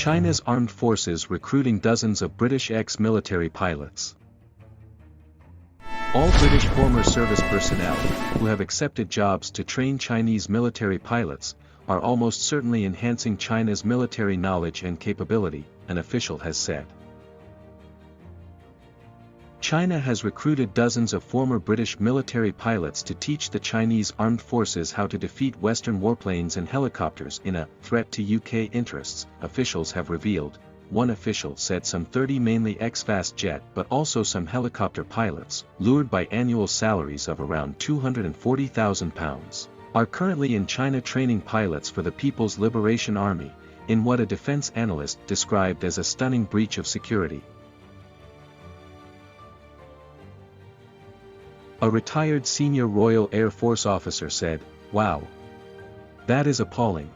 China's armed forces recruiting dozens of British ex-military pilots. All British former service personnel, who have accepted jobs to train Chinese military pilots, are almost certainly enhancing China's military knowledge and capability, an official has said. China has recruited dozens of former British military pilots to teach the Chinese armed forces how to defeat Western warplanes and helicopters in a threat to UK interests, officials have revealed. One official said some 30 mainly ex-fast jet but also some helicopter pilots, lured by annual salaries of around £240,000, are currently in China training pilots for the People's Liberation Army, in what a defense analyst described as a stunning breach of security. A retired senior Royal Air Force officer said, "Wow. That is appalling.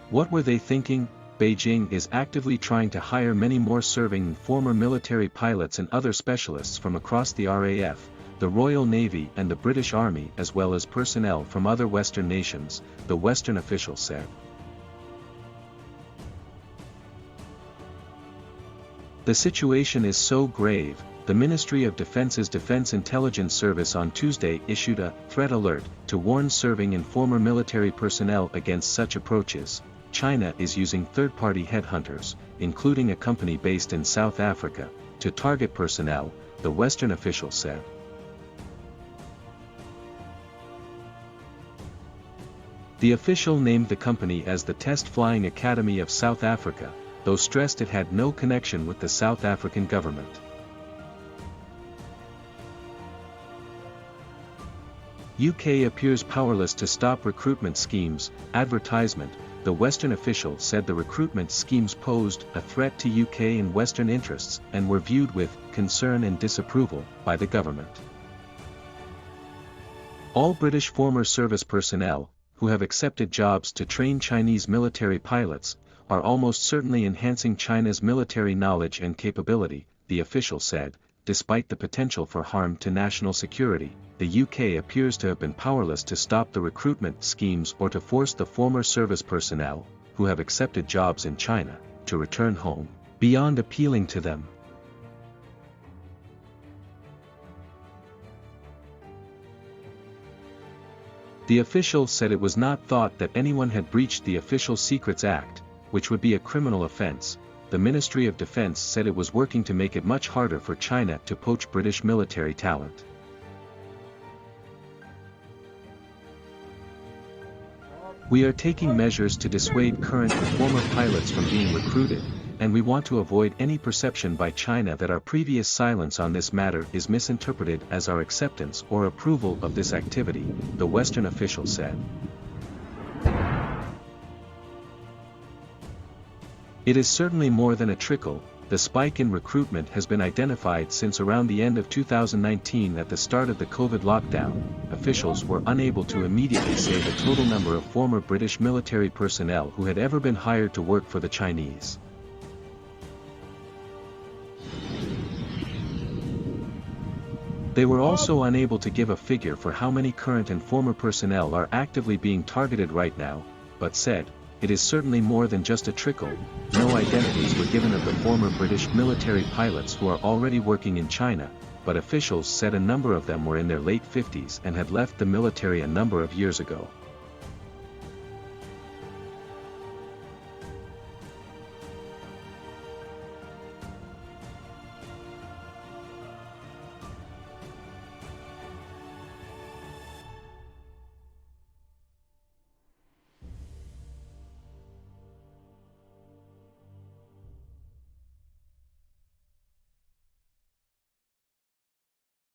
What were they thinking?" Beijing is actively trying to hire many more serving and former military pilots and other specialists from across the RAF, the Royal Navy and the British Army, as well as personnel from other Western nations, the Western official said. The situation is so grave, the Ministry of Defense's Defense Intelligence Service on Tuesday issued a threat alert to warn serving and former military personnel against such approaches. China is using third-party headhunters, including a company based in South Africa, to target personnel, the Western official said. The official named the company as the Test Flying Academy of South Africa, though stressed it had no connection with the South African government. UK appears powerless to stop recruitment schemes, advertisement. The Western official said the recruitment schemes posed a threat to UK and Western interests and were viewed with concern and disapproval by the government. All British former service personnel, who have accepted jobs to train Chinese military pilots, are almost certainly enhancing China's military knowledge and capability, the official said. Despite the potential for harm to national security, the UK appears to have been powerless to stop the recruitment schemes or to force the former service personnel, who have accepted jobs in China, to return home, beyond appealing to them. The official said it was not thought that anyone had breached the Official Secrets Act, which would be a criminal offence. The Ministry of Defence said it was working to make it much harder for China to poach British military talent. We are taking measures to dissuade current and former pilots from being recruited, and we want to avoid any perception by China that our previous silence on this matter is misinterpreted as our acceptance or approval of this activity, the Western official said. It is certainly more than a trickle. The spike in recruitment has been identified since around the end of 2019 at the start of the COVID lockdown. Officials were unable to immediately say the total number of former British military personnel who had ever been hired to work for the Chinese. They were also unable to give a figure for how many current and former personnel are actively being targeted right now, but said, "It is certainly more than just a trickle." No identities were given of the former British military pilots who are already working in China, but officials said a number of them were in their late 50s and had left the military a number of years ago.